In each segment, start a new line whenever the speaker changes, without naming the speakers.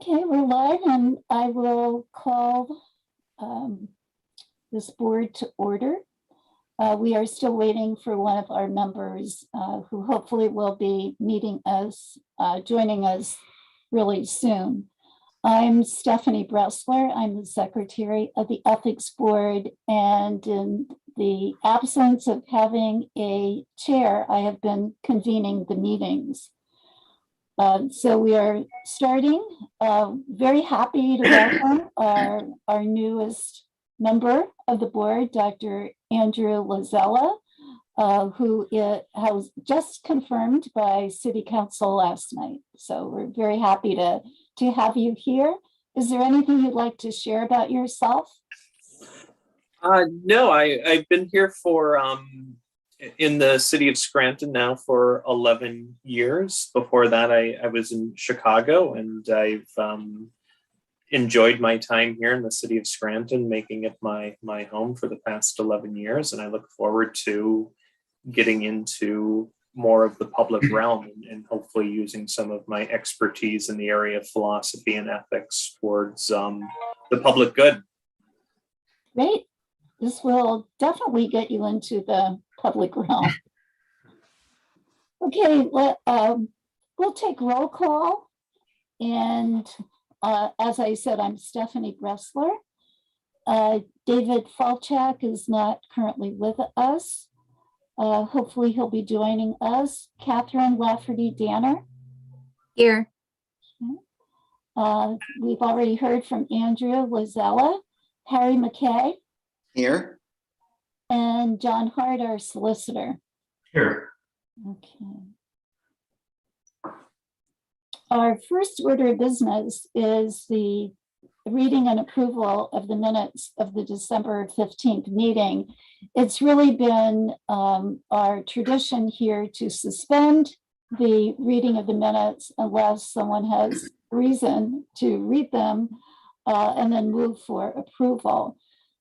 Okay, we're live, and I will call this board to order. We are still waiting for one of our members who hopefully will be joining us really soon. I'm Stephanie Bressler. I'm the secretary of the Ethics Board, and in the absence of having a chair, I have been convening the meetings. So we are starting. Very happy to welcome our newest member of the board, Dr. Andrew Lazella, who has just confirmed by City Council last night. So we're very happy to have you here. Is there anything you'd like to share about yourself?
No, I've been here for in the city of Scranton now for 11 years. Before that, I was in Chicago, and I've enjoyed my time here in the city of Scranton, making it my home for the past 11 years. And I look forward to getting into more of the public realm and hopefully using some of my expertise in the area of philosophy and ethics towards the public good.
Great. This will definitely get you into the public realm. Okay, we'll take roll call. And as I said, I'm Stephanie Bressler. David Falcheck is not currently with us. Hopefully he'll be joining us. Catherine Lafferty-Danner.
Here.
We've already heard from Andrew Lazella. Harry McKay.
Here.
And John Hart, our solicitor.
Here.
Okay. Our first order of business is the reading and approval of the minutes of the December 15th meeting. It's really been our tradition here to suspend the reading of the minutes unless someone has reason to read them and then move for approval.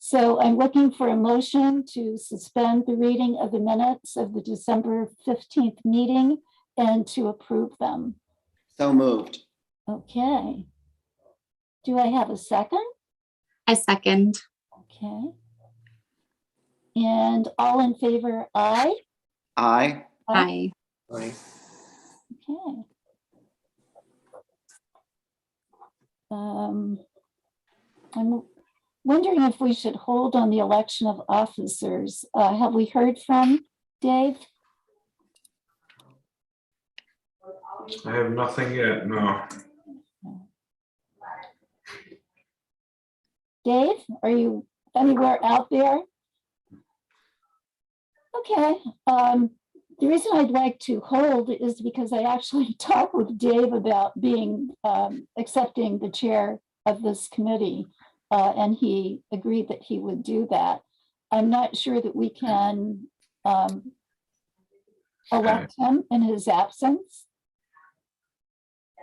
So I'm looking for a motion to suspend the reading of the minutes of the December 15th meeting and to approve them.
So moved.
Okay. Do I have a second?
I second.
Okay. And all in favor, aye?
Aye.
Aye.
Right?
Okay. I'm wondering if we should hold on the election of officers. Have we heard from Dave?
I have nothing yet, no.
Dave, are you anywhere out there? Okay. The reason I'd like to hold is because I actually talked with Dave about accepting the chair of this committee. And he agreed that he would do that. I'm not sure that we can elect him in his absence.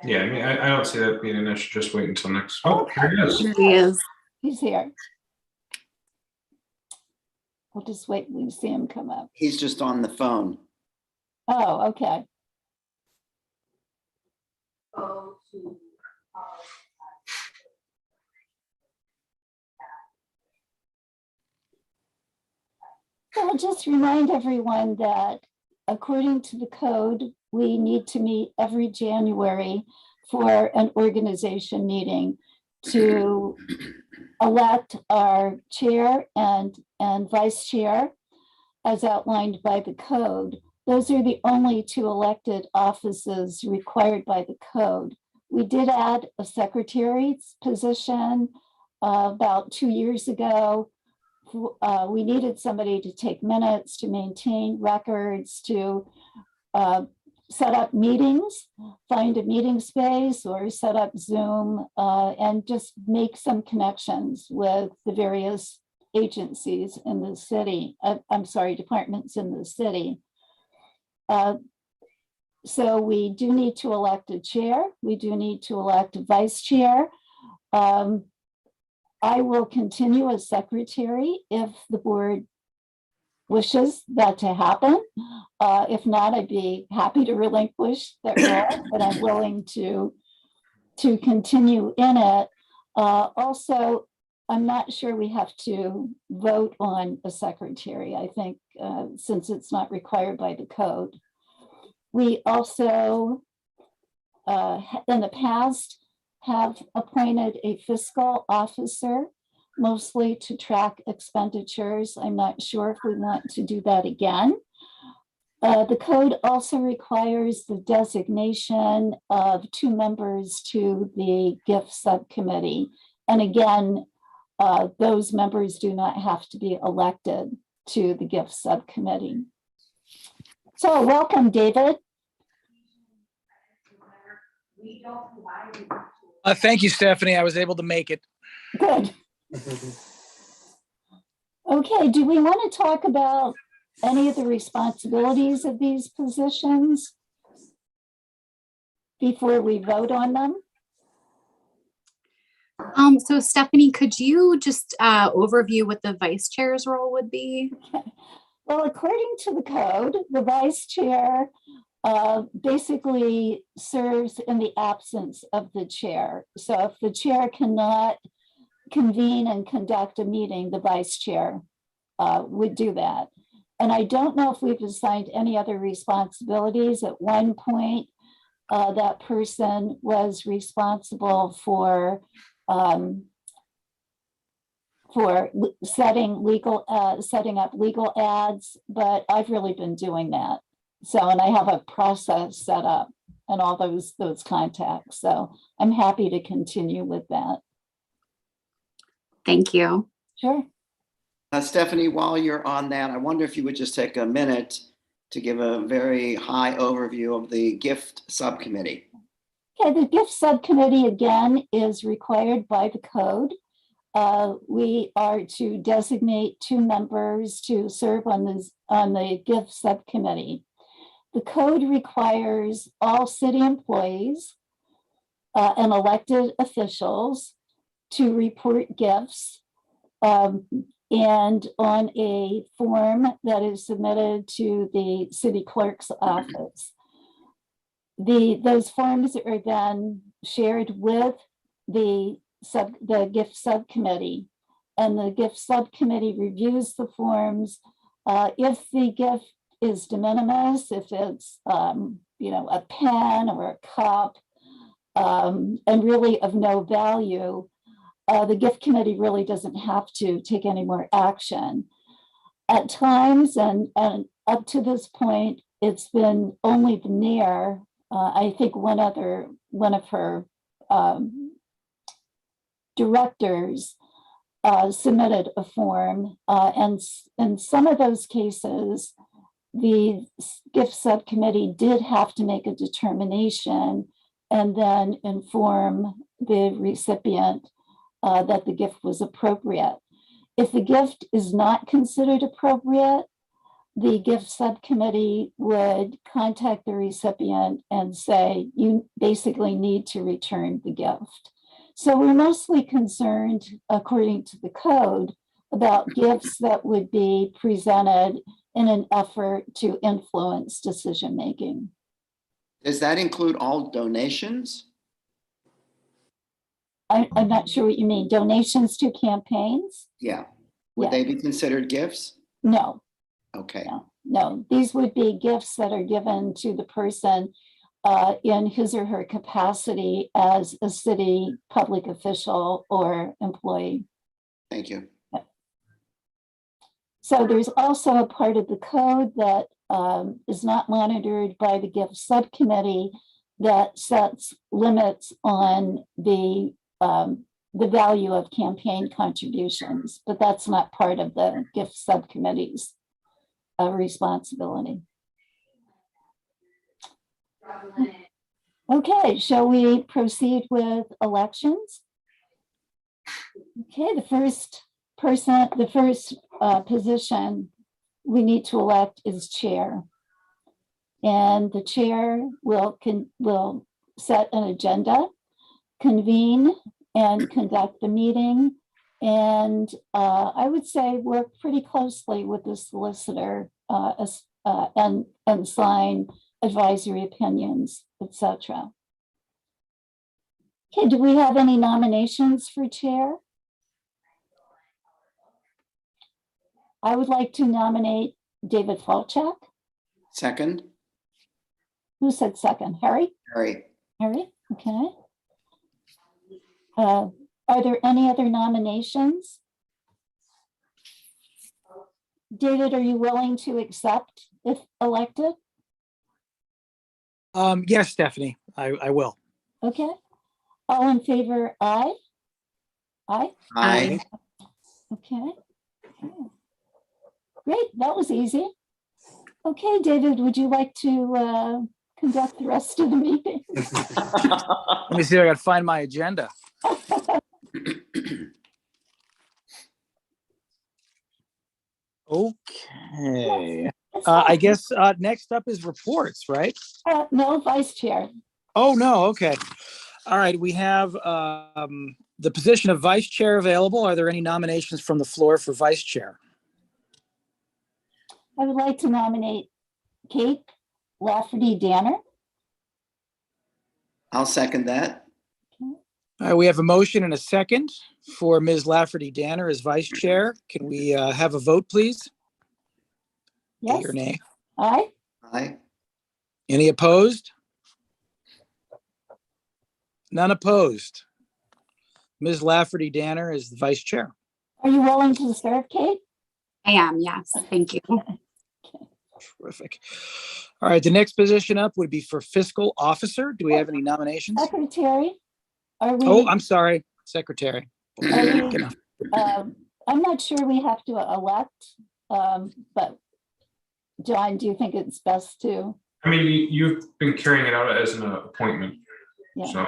Yeah, I mean, I don't see that being an issue. Just wait until next. Oh, here he is.
Here he is.
He's here. We'll just wait and we see him come up.
He's just on the phone.
Oh, okay. So I'll just remind everyone that according to the code, we need to meet every January for an organization meeting to elect our chair and vice chair as outlined by the code. Those are the only two elected offices required by the code. We did add a secretary's position about 2 years ago. We needed somebody to take minutes, to maintain records, to set up meetings, find a meeting space, or set up Zoom, and just make some connections with the various agencies in the city. I'm sorry, departments in the city. So we do need to elect a chair. We do need to elect a vice chair. I will continue as secretary if the board wishes that to happen. If not, I'd be happy to relinquish that role, but I'm willing to to continue in it. Also, I'm not sure we have to vote on a secretary, I think, since it's not required by the code. We also, in the past, have appointed a fiscal officer, mostly to track expenditures. I'm not sure if we want to do that again. The code also requires the designation of 2 members to the gift subcommittee. And again, those members do not have to be elected to the gift subcommittee. So welcome, David.
Thank you, Stephanie. I was able to make it.
Good. Okay, do we want to talk about any of the responsibilities of these positions before we vote on them?
So Stephanie, could you just overview what the vice chair's role would be?
Well, according to the code, the vice chair basically serves in the absence of the chair. So if the chair cannot convene and conduct a meeting, the vice chair would do that. And I don't know if we've assigned any other responsibilities. At one point, that person was responsible for setting up legal ads, but I've really been doing that. So, and I have a process set up and all those contacts. So I'm happy to continue with that.
Thank you.
Sure.
Stephanie, while you're on that, I wonder if you would just take a minute to give a very high overview of the gift subcommittee.
Okay, the gift subcommittee again is required by the code. We are to designate 2 members to serve on the gift subcommittee. The code requires all city employees and elected officials to report gifts and on a form that is submitted to the city clerk's office. Those forms are then shared with the gift subcommittee, and the gift subcommittee reviews the forms. If the gift is de minimis, if it's a pen or a cup, and really of no value, the gift committee really doesn't have to take any more action. At times, and up to this point, it's been only the mayor. I think one of her directors submitted a form, and in some of those cases, the gift subcommittee did have to make a determination and then inform the recipient that the gift was appropriate. If the gift is not considered appropriate, the gift subcommittee would contact the recipient and say, you basically need to return the gift. So we're mostly concerned, according to the code, about gifts that would be presented in an effort to influence decision-making.
Does that include all donations?
I'm not sure what you mean. Donations to campaigns?
Yeah. Would
Yeah.
they be considered gifts?
No,
Okay.
no. These would be gifts that are given to the person in his or her capacity as a city public official or employee.
Thank you.
So there's also a part of the code that is not monitored by the gift subcommittee that sets limits on the value of campaign contributions, but that's not part of the gift subcommittee's responsibility. Okay, shall we proceed with elections? Okay, the first position we need to elect is chair. And the chair will set an agenda, convene and conduct the meeting. And I would say work pretty closely with the solicitor and sign advisory opinions, etc. Okay, do we have any nominations for chair? I would like to nominate David Falcheck.
Second,
Who said second? Harry?
Harry.
Harry, okay. Are there any other nominations? David, are you willing to accept if elected?
Yes, Stephanie, I will.
Okay. All in favor, aye? Aye?
Aye.
Okay. Great, that was easy. Okay, David, would you like to conduct the rest of the meeting?
Let me see if I got to find my agenda. Okay. I guess next up is reports, right?
No, vice chair.
Oh, no, okay. All right, we have the position of vice chair available. Are there any nominations from the floor for vice chair?
I would like to nominate Kate Lafferty-Danner.
I'll second that.
All right, we have a motion and a second for Ms. Lafferty-Danner as vice chair. Can we have a vote, please? Yea
Yes,
or nay?
aye.
Aye.
Any opposed? None opposed. Ms. Lafferty-Danner is the vice chair.
Are you willing to serve, Kate?
I am, yes, thank you.
Terrific. All right, the next position up would be for fiscal officer. Do we have any nominations?
Secretary? Are we?
Oh, I'm sorry, secretary.
Are we, I'm not sure we have to elect, but John, do you think it's best to?
I mean, you've been carrying it out as an appointment.
Yeah.
So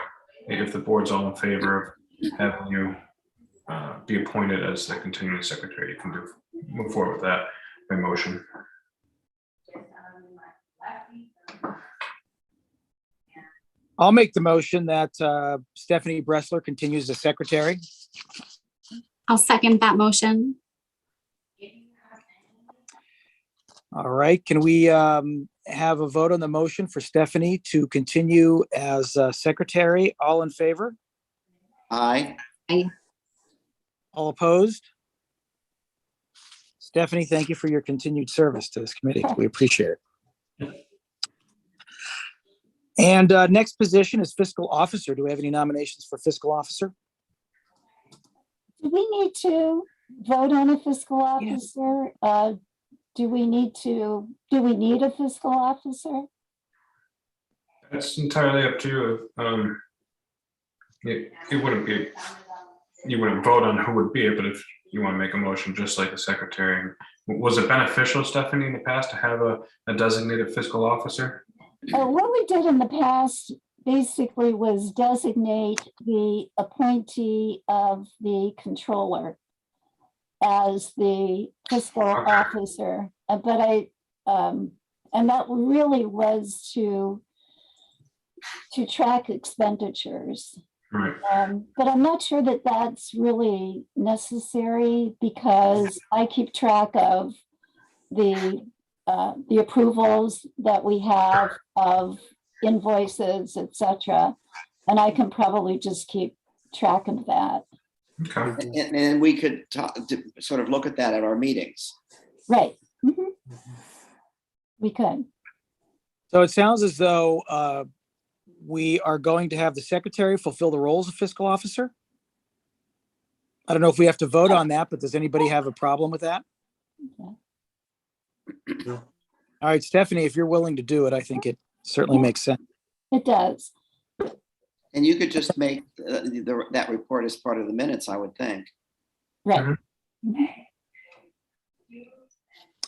if the board's all in favor of having you be appointed as the continuing secretary, you can move forward with that by motion.
I'll make the motion that Stephanie Bressler continues as secretary.
I'll second that motion.
All right, can we have a vote on the motion for Stephanie to continue as secretary? All in favor?
Aye.
All opposed? Stephanie, thank you for your continued service to this committee. We appreciate it. And next position is fiscal officer. Do we have any nominations for fiscal officer?
Do we need to vote on a fiscal officer? Do we need a fiscal officer?
That's entirely up to you. It wouldn't be, you wouldn't vote on who would be it, but if you want to make a motion, just like the secretary. Was it beneficial, Stephanie, in the past to have a designated fiscal officer?
What we did in the past basically was designate the appointee of the controller as the fiscal officer. But and that really was to track expenditures.
Right.
But I'm not sure that that's really necessary because I keep track of the approvals that we have of invoices, etc. And I can probably just keep track of that.
Okay.
And we could sort of look at that at our meetings.
Right. Mhm. We could.
So it sounds as though we are going to have the secretary fulfill the roles of fiscal officer. I don't know if we have to vote on that, but does anybody have a problem with that?
Okay.
All right, Stephanie, if you're willing to do it, I think it certainly makes sense.
It does.
And you could just make that report as part of the minutes, I would think.
Right.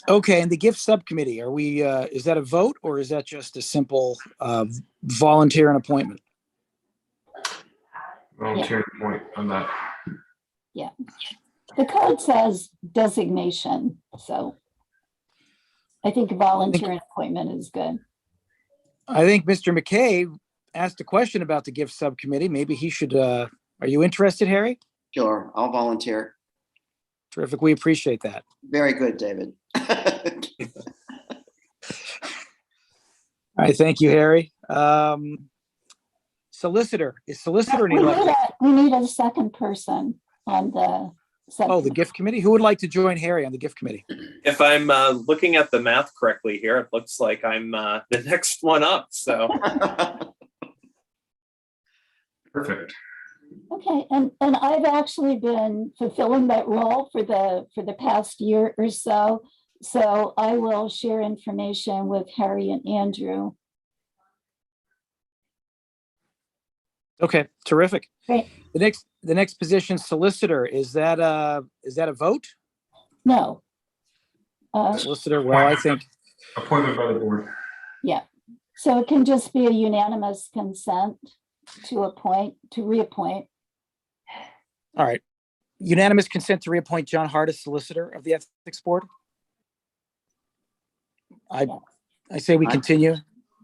Okay, and the gift subcommittee, are we, is that a vote or is that just a simple volunteer and appointment?
Volunteer point on that.
Yeah. The code says designation, so I think volunteer and appointment is good.
I think Mr. McKay asked a question about the gift subcommittee. Maybe he should, are you interested, Harry?
Sure, I'll volunteer.
Terrific, we appreciate that.
Very good, David.
All right, thank you, Harry. So Solicitor, is Solicitor
We
need?
need a second person on the.
Oh, the gift committee? Who would like to join Harry on the gift committee?
If I'm looking at the math correctly here, it looks like I'm the next one up. So
Perfect.
Okay, and I've actually been fulfilling that role for the past year or so. So I will share information with Harry and Andrew.
Okay, terrific.
Great.
The next position, Solicitor, is that a vote?
No.
Solicitor, well, I think,
Appointment by the board.
Yeah, so it can just be a unanimous consent to reappoint.
all right. Unanimous consent to reappoint John Hart as Solicitor of the Ethics Board. I say we continue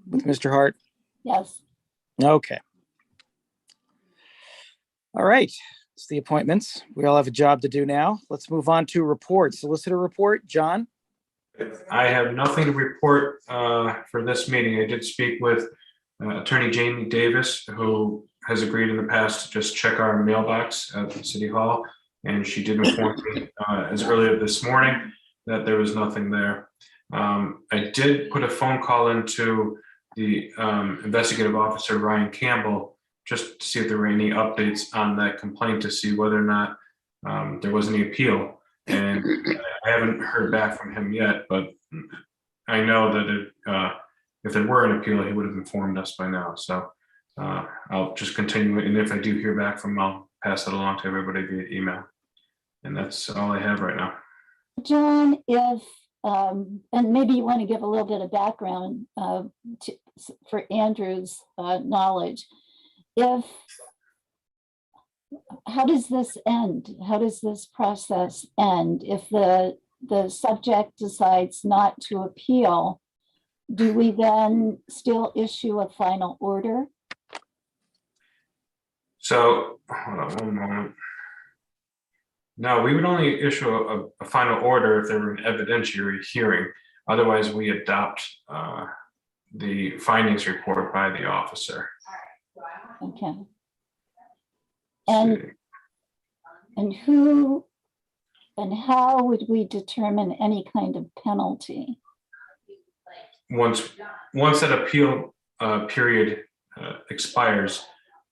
with Mr. Hart.
Yes.
Okay. All right, it's the appointments. We all have a job to do now. Let's move on to reports. Solicitor report, John?
I have nothing to report for this meeting. I did speak with Attorney Jamie Davis, who has agreed in the past to just check our mailbox at the City Hall. And she did inform me as early as this morning that there was nothing there. I did put a phone call into the investigative officer, Ryan Campbell, just to see if there were any updates on that complaint, to see whether or not there was any appeal. And I haven't heard back from him yet, but I know that if there were an appeal, he would have informed us by now. So I'll just continue it. And if I do hear back from him, I'll pass that along to everybody via email. And that's all I have right now.
John, if, and maybe you want to give a little bit of background for Andrew's knowledge. How does this end? How does this process end? If the subject decides not to appeal, do we then still issue a final order?
So hold on one moment. No, we would only issue a final order if there were an evidentiary hearing. Otherwise, we adopt the findings report by the officer.
Okay. And who and how would we determine any kind of penalty?
Once that appeal period expires,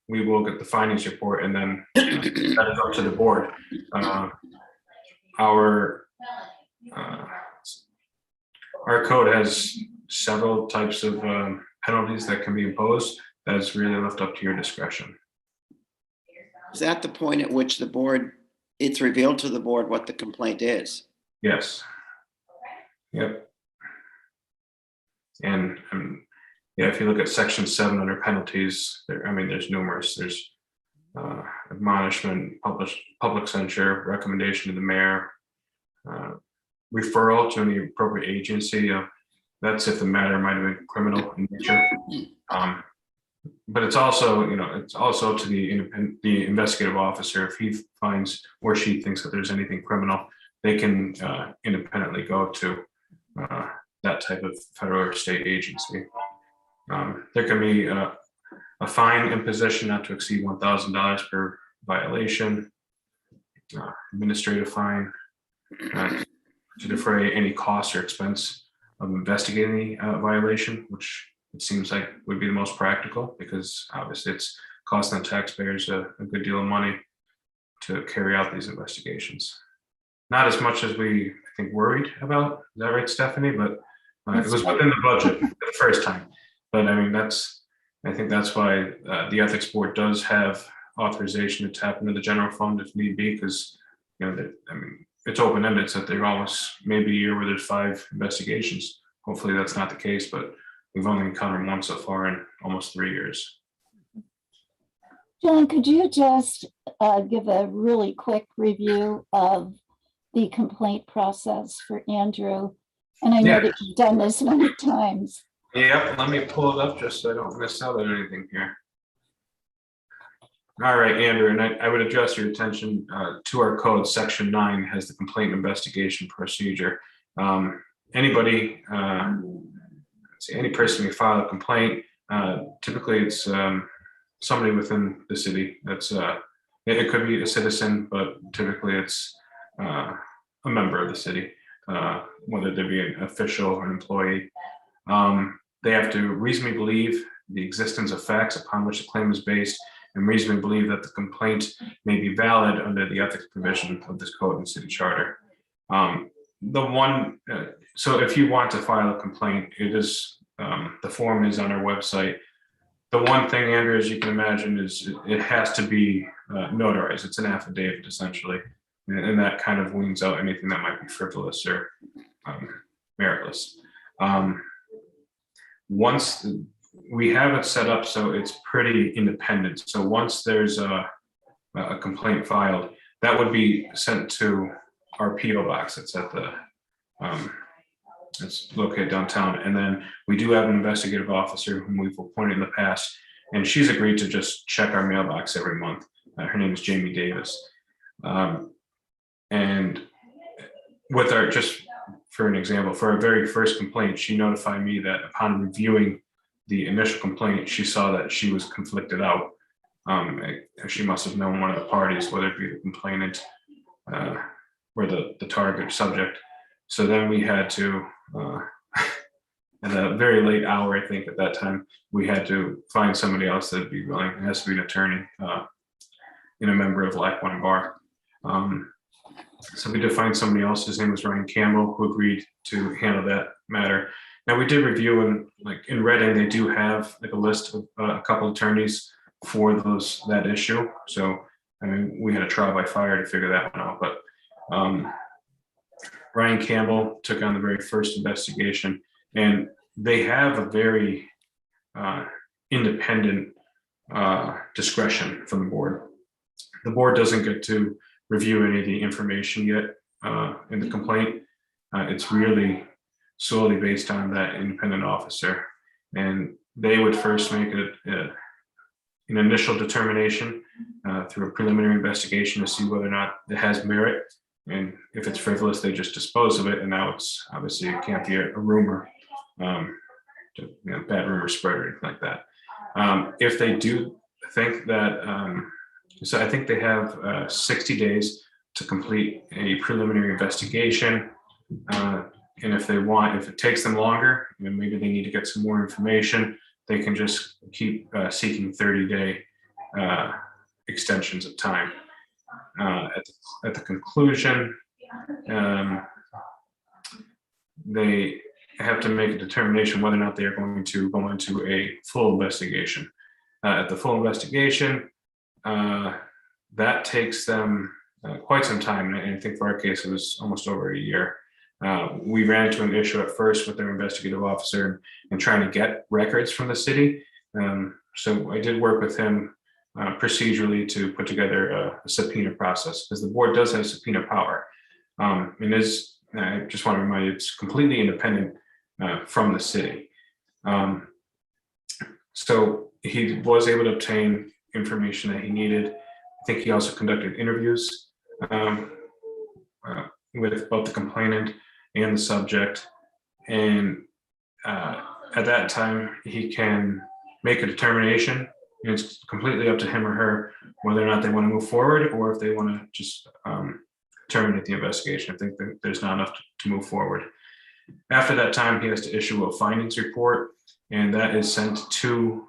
we will get the findings report, and then that is up to the board. Our code has several types of penalties that can be imposed. That is really left up to your discretion.
Is that the point at which the board, it's revealed to the board what the complaint is?
Yes. Yep. And yeah, if you look at section 7 under penalties, there's numerous. There's admonishment, public censure, recommendation to the mayor, referral to any appropriate agency. That's if the matter might have been criminal in nature. But it's also, it's also to the investigative officer. If he finds or she thinks that there's anything criminal, they can independently go to that type of federal or state agency. There can be a fine imposition not to exceed $1,000 per violation, administrative fine to defray any cost or expense of investigating a violation, which it seems like would be the most practical, because obviously it's costing the taxpayers a good deal of money to carry out these investigations. Not as much as we, I think, worried about. Is that right, Stephanie? But it was within the budget the first time. But I think that's why the ethics board does have authorization to tap into the general fund if need be, because it's open-ended, so there always may be a year where there's 5 investigations. Hopefully that's not the case, but we've only encountered one so far in almost 3 years.
John, could you just give a really quick review of the complaint process for Andrew? And I know that you've done this many times.
Yep, let me pull it up just so I don't miss out on anything here. All right, Andrew, and I would address your attention to our code. Section 9 has the complaint investigation procedure. Anybody, any person may file a complaint. Typically, it's somebody within the city. That's it could be a citizen, but typically it's a member of the city, whether they be an official or an employee. They have to reasonably believe the existence of facts upon which the claim is based, and reasonably believe that the complaint may be valid under the ethics provision of this code and city charter. So if you want to file a complaint, it is the form is on our website. The one thing, Andrew, as you can imagine, is it has to be notarized. It's an affidavit essentially, and that kind of weans out anything that might be frivolous or meritless. Once we have it set up so it's pretty independent. So once there's a complaint filed, that would be sent to our PO box. It's at the it's located downtown, and then we do have an investigative officer whom we've appointed in the past, and she's agreed to just check our mailbox every month. Her name is Jamie Davis, and with our, just for an example, for our very first complaint, she notified me that upon reviewing the initial complaint, she saw that she was conflicted out. She must have known one of the parties, whether it be the complainant or the target subject. So then we had to, at a very late hour, I think at that time, we had to find somebody else that'd be willing. It has to be an attorney and a member of Lackawanna Bar. So we did find somebody else. His name was Ryan Campbell, who agreed to handle that matter. Now we did review, and like in Reading, they do have like a list of a couple attorneys for that issue. So I mean, we had a trial by fire to figure that one out. But Ryan Campbell took on the very first investigation, and they have a very independent discretion from the board. The board doesn't get to review any of the information yet in the complaint. It's really solely based on that independent officer, and they would first make an initial determination through a preliminary investigation to see whether or not it has merit, and if it's frivolous, they just dispose of it. And now it's obviously, it can't be a rumor, bad rumor spread or anything like that. If they do think that, so I think they have 60 days to complete a preliminary investigation. And if it takes them longer, and maybe they need to get some more information, they can just keep seeking 30-day extensions of time. At the conclusion, they have to make a determination whether or not they are going to go into a full investigation. At the full investigation, that takes them quite some time, and I think for our case, it was almost over a year. We ran into an issue at first with their investigative officer and trying to get records from the city. So I did work with him procedurally to put together a subpoena process, because the board does have subpoena power. And I just want to remind you, it's completely independent from the city. So he was able to obtain information that he needed. I think he also conducted interviews with both the complainant and the subject. And at that time, he can make a determination, and it's completely up to him or her whether or not they want to move forward, or if they want to just terminate the investigation. I think that there's not enough to move forward. After that time, he has to issue a findings report, and that is sent to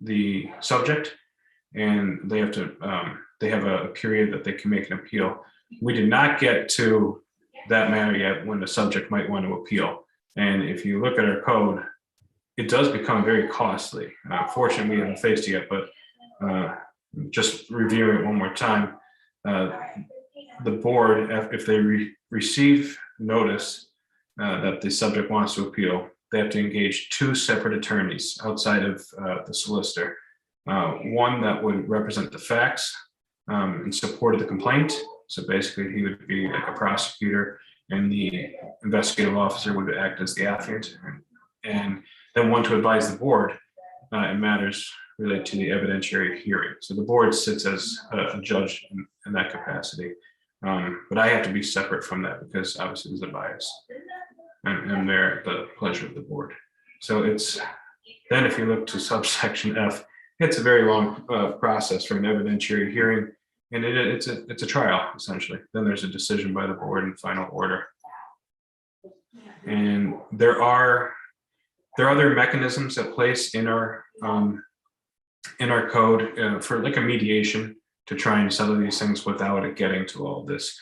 the subject, and they have a period that they can make an appeal. We did not get to that matter yet when the subject might want to appeal. And if you look at our code, it does become very costly. Fortunately, we haven't faced it yet, but just reviewing it one more time, the board, if they receive notice that the subject wants to appeal, they have to engage two separate attorneys outside of the solicitor. One that would represent the facts in support of the complaint. So basically, he would be like a prosecutor, and the investigative officer would act as the affiant, and then one to advise the board in matters related to the evidentiary hearing. So the board sits as a judge in that capacity, but I have to be separate from that because obviously there's a bias, and they're at the pleasure of the board. So it's then, if you look to subsection F, it's a very long process for an evidentiary hearing, and it's a trial essentially. Then there's a decision by the board and final order. And there are other mechanisms at place in our code for like a mediation to try and settle these things without it getting to all this.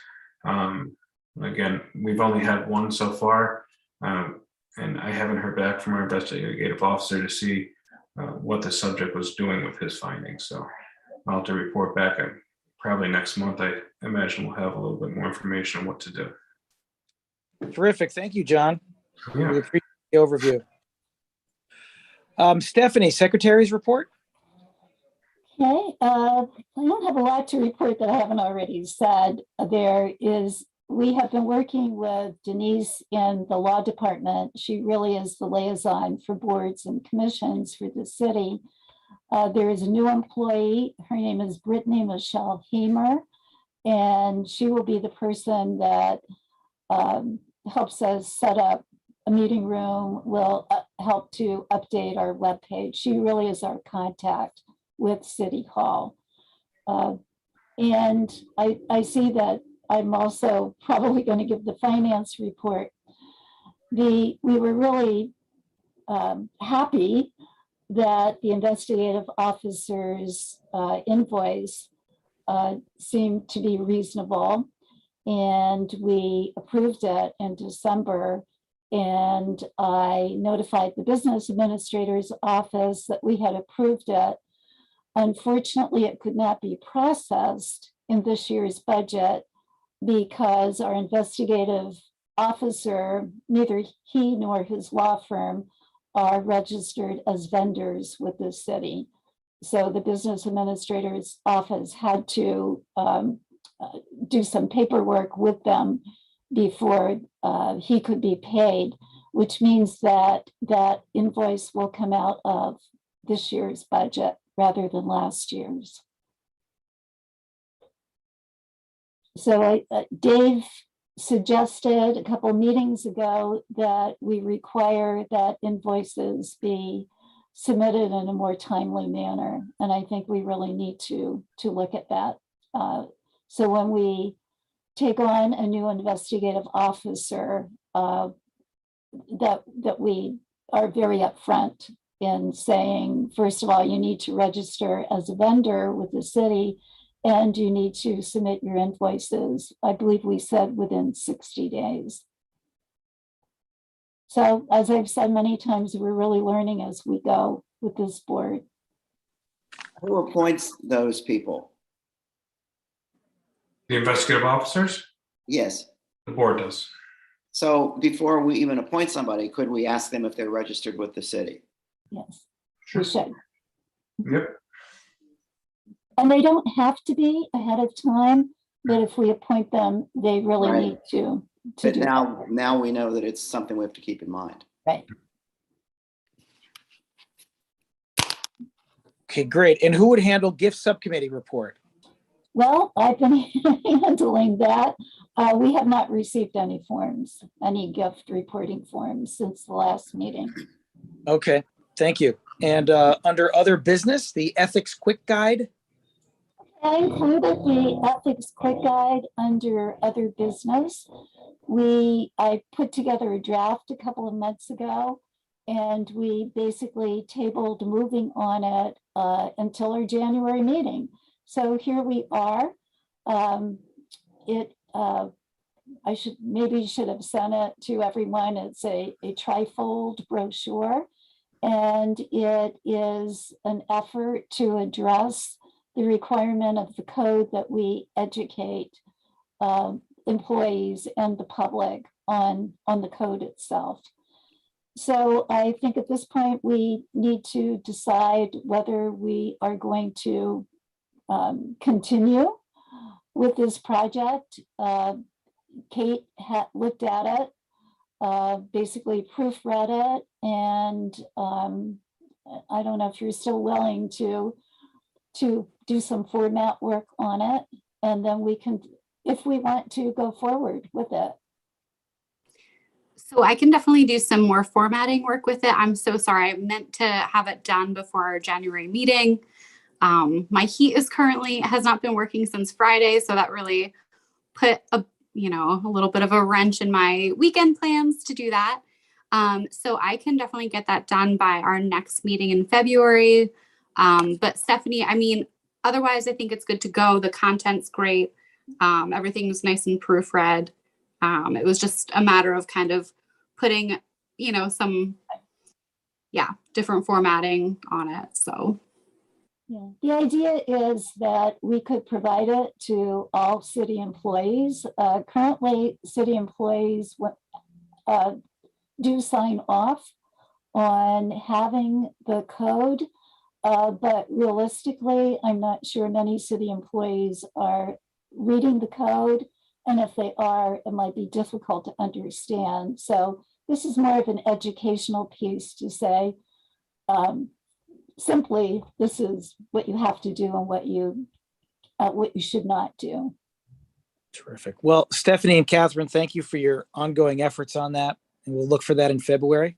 Again, we've only had one so far, and I haven't heard back from our investigative officer to see what the subject was doing with his findings. So I'll have to report back probably next month. I imagine we'll have a little bit more information on what to do.
Terrific. Thank you, John.
Yeah.
We appreciate the overview. Stephanie, Secretary's report.
Okay, I don't have a lot to report that I haven't already said. We have been working with Denise in the law department. She really is the liaison for boards and commissions for the city. There is a new employee. Her name is Brittany Michelle Hamer, and she will be the person that helps us set up a meeting room, will help to update our webpage. She really is our contact with City Hall. And I see that I'm also probably going to give the finance report. We were really happy that the investigative officer's invoice seemed to be reasonable, and we approved it in December. And I notified the business administrator's office that we had approved it. Unfortunately, it could not be processed in this year's budget because our investigative officer, neither he nor his law firm, are registered as vendors with the city. So the business administrator's office had to do some paperwork with them before he could be paid, which means that that invoice will come out of this year's budget rather than last year's. So Dave suggested a couple of meetings ago that we require that invoices be submitted in a more timely manner. And I think we really need to look at that. So when we take on a new investigative officer, that we are very upfront in saying, first of all, you need to register as a vendor with the city, and you need to submit your invoices. I believe we said within 60 days. So as I've said many times, we're really learning as we go with this board.
Who appoints those people?
The investigative officers,
Yes.
the board does.
So before we even appoint somebody, could we ask them if they're registered with the city?
Yes, we should.
Yep.
And they don't have to be ahead of time, but if we appoint them, they really
Right.
need to
But
do
now we know that it's something we have to keep in mind.
that. Right.
Okay, great. And who would handle gift subcommittee report?
Well, I've been handling that. We have not received any forms, any gift reporting forms since the last meeting.
Okay, thank you. And under other business, the ethics quick guide.
I included the ethics quick guide under other business. I put together a draft a couple of months ago, and we basically tabled moving on it until our January meeting. So here we are. I should have sent it to everyone. It's a trifold brochure, and it is an effort to address the requirement of the code that we educate employees and the public on the code itself. So I think at this point, we need to decide whether we are going to continue with this project. Kate had looked at it, basically proofread it, and I don't know if you're still willing to do some format work on it, and then we can, if we want to go forward with it.
So I can definitely do some more formatting work with it. I'm so sorry. I meant to have it done before our January meeting. My heat has not been working since Friday, so that really put a little bit of a wrench in my weekend plans to do that. So I can definitely get that done by our next meeting in February. But Stephanie, I mean, otherwise, I think it's good to go. The content's great. Everything's nice and proofread. It was just a matter of kind of putting, some, different formatting on it. So.
Yeah, the idea is that we could provide it to all city employees. Currently, city employees do sign off on having the code, but realistically, I'm not sure many city employees are reading the code, and if they are, it might be difficult to understand. So this is more of an educational piece to say, simply, this is what you have to do and what you should not do.
Terrific. Well, Stephanie and Catherine, thank you for your ongoing efforts on that, and we'll look for that in February.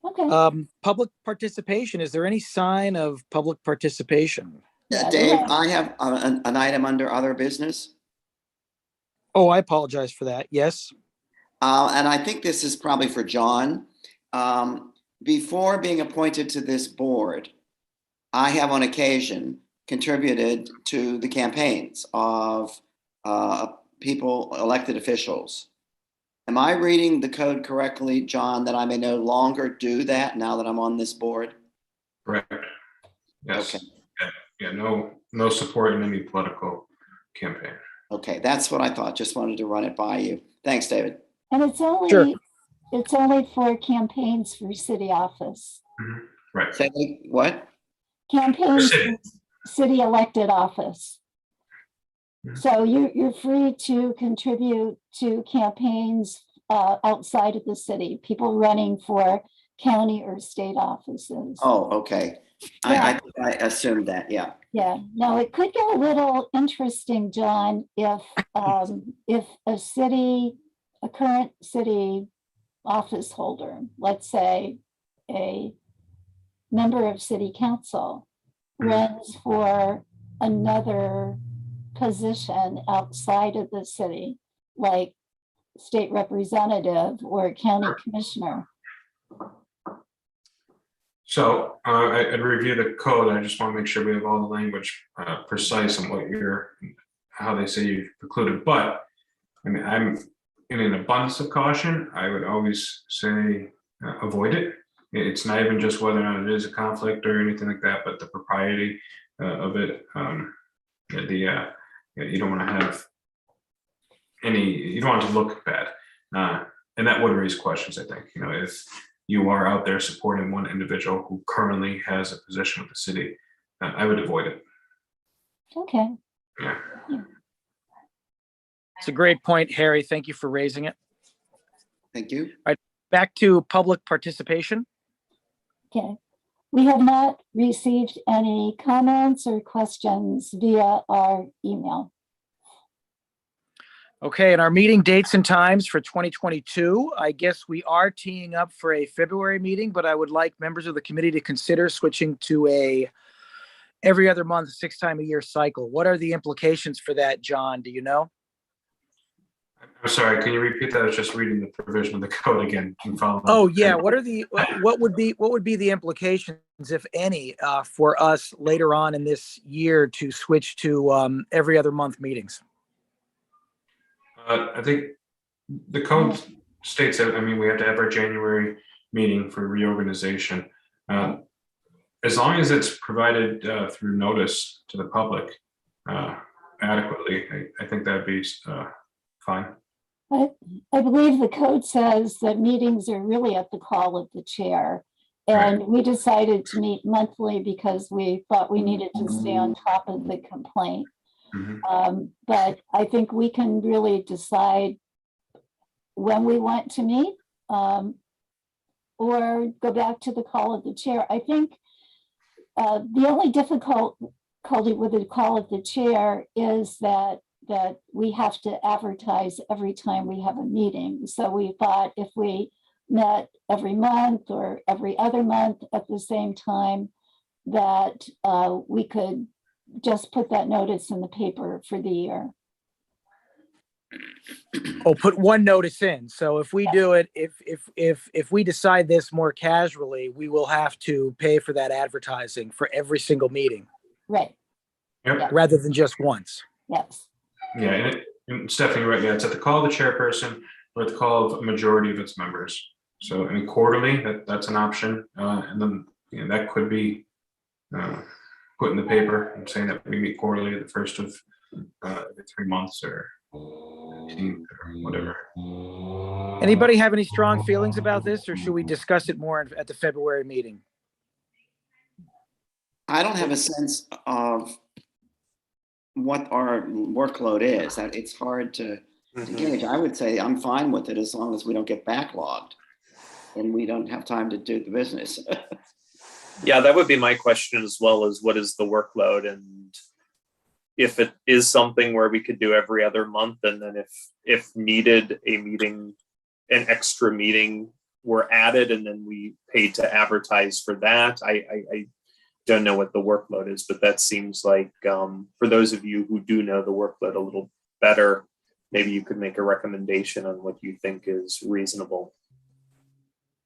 Okay.
Public participation. Is there any sign of public participation?
Yeah,
Dave,
yeah.
I have an item under other business.
Oh, I apologize for that. Yes.
And I think this is probably for John. Before being appointed to this board, I have on occasion contributed to the campaigns of people, elected officials. Am I reading the code correctly, John, that I may no longer do that now that I'm on this board?
Correct. Yes.
Okay.
Yeah, no support in any political campaign.
Okay, that's what I thought. Just wanted to run it by you. Thanks, David.
And it's only
Sure.
it's only for campaigns for city office.
Right.
Say what?
Campaigns
city.
for city elected office.
Mhm.
So you're free to contribute to campaigns outside of the city, people running for county or state offices.
Oh, okay.
Yeah.
I assumed that, yeah.
Yeah, no, it could get a little interesting, John, if a current city office holder, let's say a member of city council, runs for another position outside of the city, like state representative or county commissioner.
So I'd review the code. I just want to make sure we have all the language precise on how they say you've precluded. But I mean, I'm in an abundance of caution. I would always say avoid it. It's not even just whether or not it is a conflict or anything like that, but the propriety of it. You don't want to have you don't want it to look bad. And that would raise questions, I think. If you are out there supporting one individual who currently has a position with the city, I would avoid it.
Okay.
Yeah.
It's a great point, Harry. Thank you for raising it.
Thank you.
Back to public participation.
Okay. We have not received any comments or questions via our email.
Okay, and our meeting dates and times for 2022, I guess we are teeing up for a February meeting, but I would like members of the committee to consider switching to a every other month, 6 time a year cycle. What are the implications for that, John? Do you know?
I'm sorry, can you repeat that? I was just reading the provision of the code again.
Oh yeah, what would be the implications, if any, for us later on in this year to switch to every other month meetings?
I think the code states that, we have to have our January meeting for reorganization. As long as it's provided through notice to the public adequately, I think that'd be fine.
I believe the code says that meetings are really at the call of the chair. And we decided to meet monthly because we thought we needed to stay on top of the complaint. But I think we can really decide when we want to meet or go back to the call of the chair. I think the only difficulty with the call of the chair is that that we have to advertise every time we have a meeting. So we thought if we met every month or every other month at the same time, that we could just put that notice in the paper for the year.
Oh, put one notice in. So if we do it, if we decide this more casually, we will have to pay for that advertising for every single meeting
Right,
Yep.
rather than just once.
yes.
Yeah, and Stephanie, right, yeah, it's at the call of the chairperson or at the call of a majority of its members. So, I mean, quarterly, that's an option. And then, you know, that could be put in the paper and saying that we meet quarterly at the first of every 3 months or 15th or whatever.
Anybody have any strong feelings about this, or should we discuss it more at the February meeting?
I don't have a sense of what our workload is. It's hard to gauge. I would say I'm fine with it as long as we don't get backlogged and we don't have time to do the business.
Yeah, that would be my question as well, as what is the workload, and if it is something where we could do every other month, and then if needed, a meeting, an extra meeting were added, and then we paid to advertise for that. I don't know what the workload is, but that seems like for those of you who do know the workload a little better, maybe you could make a recommendation on what you think is reasonable.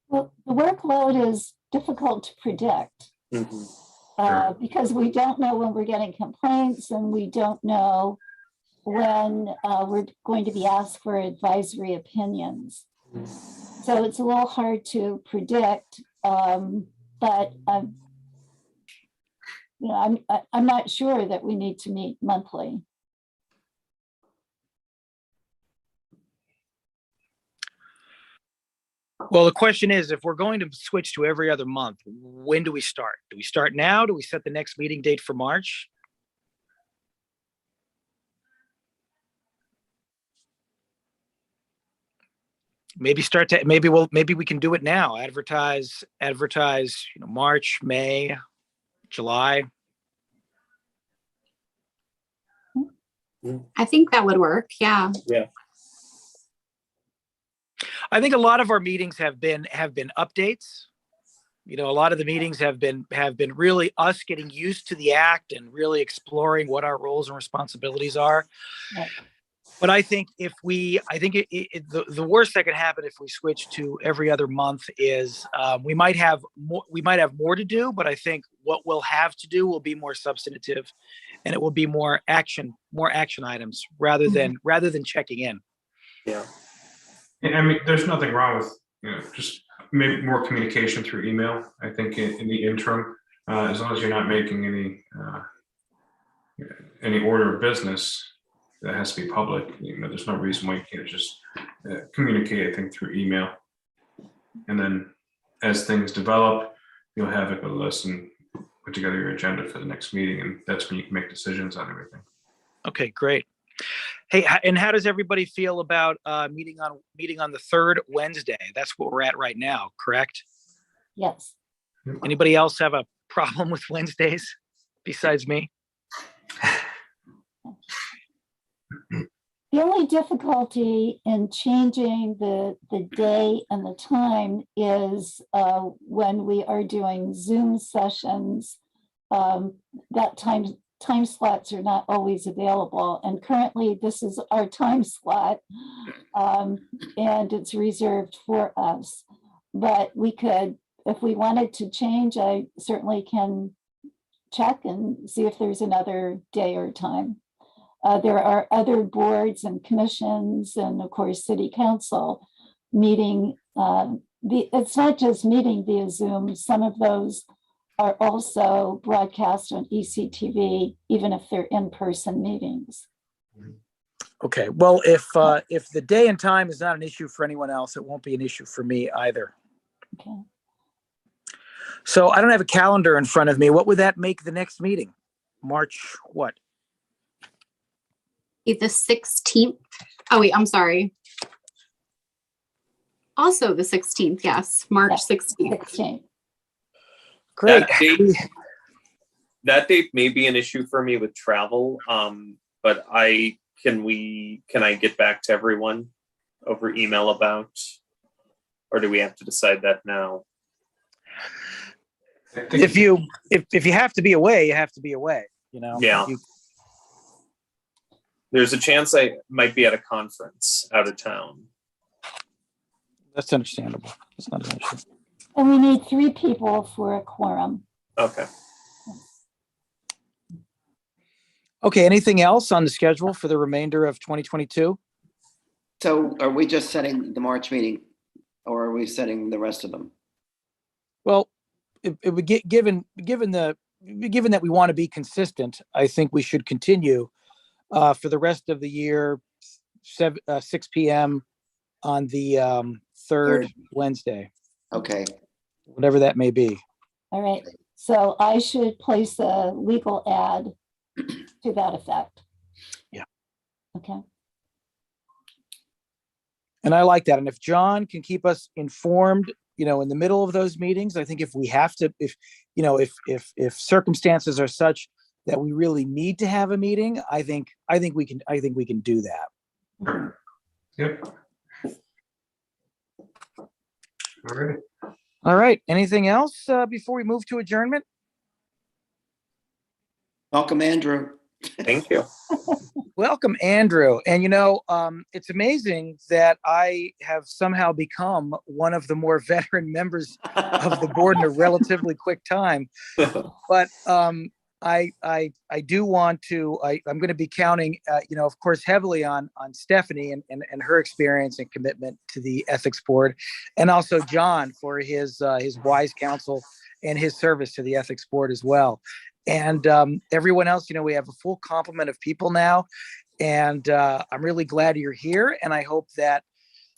Well, the workload is difficult to predict because we don't know when we're getting complaints, and we don't know when we're going to be asked for advisory opinions. So it's a little hard to predict, but you know, I'm not sure that we need to meet monthly.
Well, the question is, if we're going to switch to every other month, when do we start? Do we start now? Do we set the next meeting date for March? Maybe we can do it now. Advertise, you know, March, May, July.
I think that would work. Yeah.
Yeah.
I think a lot of our meetings have been updates. You know, a lot of the meetings have been really us getting used to the act and really exploring what our roles and responsibilities are.
Right.
But I think the worst that could happen if we switch to every other month is we might have more to do, but I think what we'll have to do will be more substantive, and it will be more action items rather than checking in.
Yeah.
I mean, there's nothing wrong with, you know, just maybe more communication through email. I think in the interim, as long as you're not making any order of business that has to be public, you know, there's no reason why you can't just communicate, I think, through email. And then as things develop, you'll have it with us and put together your agenda for the next meeting, and that's when you can make decisions on everything.
Okay, great. Hey, and how does everybody feel about meeting on the third Wednesday? That's what we're at right now, correct?
Yes.
Anybody else have a problem with Wednesdays besides me?
The only difficulty in changing the day and the time is when we are doing Zoom sessions, that time slots are not always available. And currently this is our time slot and it's reserved for us. But we could, if we wanted to change, I certainly can check and see if there's another day or time. There are other boards and commissions and of course, city council meeting. It's not just meeting via Zoom. Some of those are also broadcast on ECTV, even if they're in-person meetings.
Okay, well, if the day and time is not an issue for anyone else, it won't be an issue for me either.
Okay.
So I don't have a calendar in front of me. What would that make the next meeting? March what?
The 16th. Oh wait, I'm sorry. Also the 16th, yes, March 16th.
16.
Great.
That date may be an issue for me with travel, but I can I get back to everyone over email about, or do we have to decide that now?
I think
If you have to be away, you have to be away, you know?
Yeah. There's a chance I might be at a conference out of town.
That's understandable. It's not an issue.
And we need 3 people for a quorum.
Okay.
Okay, anything else on the schedule for the remainder of 2022?
So are we just setting the March meeting or are we setting the rest of them?
Well, it would get given that we want to be consistent, I think we should continue for the rest of the year, 6 p.m. on the third Wednesday,
Okay,
whatever that may be.
All right. So I should place a legal ad to that effect.
Yeah.
Okay.
And I like that. And if John can keep us informed, you know, in the middle of those meetings, I think if we have to, if circumstances are such that we really need to have a meeting, I think we can do that.
Yep. All right.
All right. Anything else before we move to adjournment?
welcome, Andrew.
Thank you.
Welcome, Andrew. And you know, it's amazing that I have somehow become one of the more veteran members of the board in a relatively quick time. But I do want to. I'm going to be counting, you know, of course, heavily on Stephanie and her experience and commitment to the ethics board, and also John for his wise counsel and his service to the ethics board as well. And everyone else, you know, we have a full complement of people now, and I'm really glad you're here. And I hope that,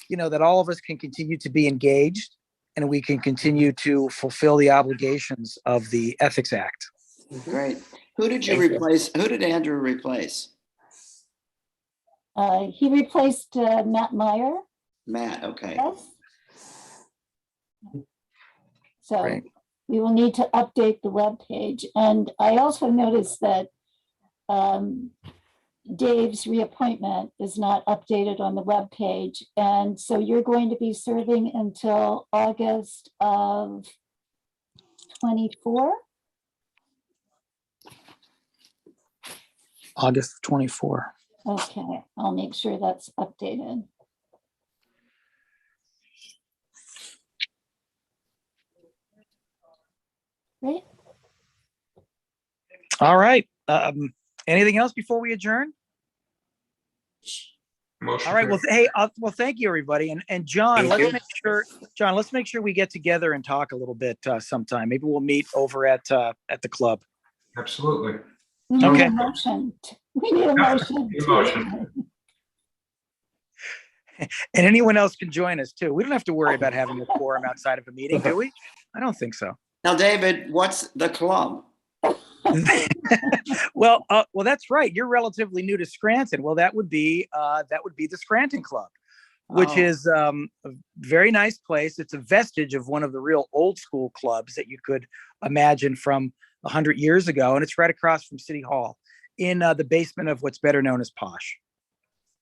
you know, that all of us can continue to be engaged, and we can continue to fulfill the obligations of the Ethics Act.
Great. Who did you
Thank you.
replace? Who did Andrew replace?
He replaced Matt Meyer.
Matt, okay.
Yes. So
Right.
we will need to update the web page. And I also noticed that Dave's reappointment is not updated on the web page. And so you're going to be serving until August of 24?
August 24.
Okay, I'll make sure that's updated. Great.
All right. Anything else before we adjourn?
Motion
All right. Well,
carried.
hey, well, thank you, everybody. And John,
Thank you.
let's make sure we get together and talk a little bit sometime. Maybe we'll meet over at the club.
Absolutely.
We need
Okay.
a motion. We need a motion.
Need a motion.
And anyone else can join us too. We don't have to worry about having a quorum outside of a meeting, do we? I don't think so.
Now, David, what's the club?
Well, that's right. You're relatively new to Scranton. Well, that would be the Scranton Club, which
Oh.
is a very nice place. It's a vestige of one of the real old school clubs that you could imagine from 100 years ago, and it's right across from City Hall in the basement of what's better known as Posh.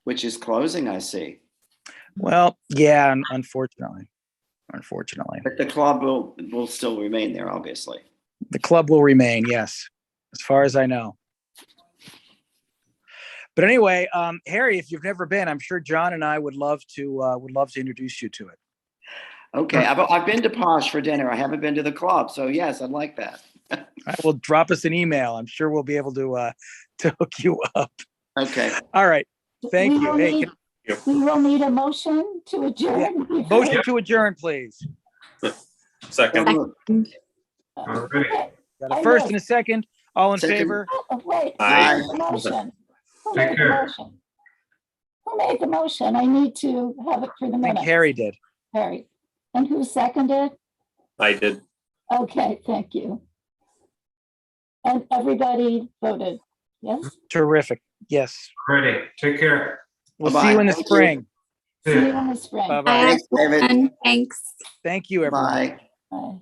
Which is closing, I see.
Well, yeah, unfortunately.
But the club will still remain there, obviously.
The club will remain, yes, as far as I know. But anyway, Harry, if you've never been, I'm sure John and I would love to introduce you to it.
Okay, I've been to Posh for dinner. I haven't been to the club, so yes, I'd like that.
All right, well, drop us an email. I'm sure we'll be able to hook you up.
Okay,
All right. Thank
We
you.
will
Hey,
need- We will need a motion to adjourn.
motion to adjourn, please.
Second.
All right.
Got a first and a second. All in
Second.
favor?
Oh, wait,
Aye.
who made the motion? Who
Take
made the
care.
motion? Who made the motion? I need to have it for the
I think
minute.
Harry did.
Harry. And who seconded?
I did.
Okay, thank you. And everybody voted, yes?
Terrific. Yes.
Ready. Take care.
We'll
Bye-bye.
see you in the
Thank you.
spring.
See you in the spring.
Bye-bye.
Bye,
Thanks, David.
everyone. Thanks.
Thank you, everyone.
Bye.
Bye.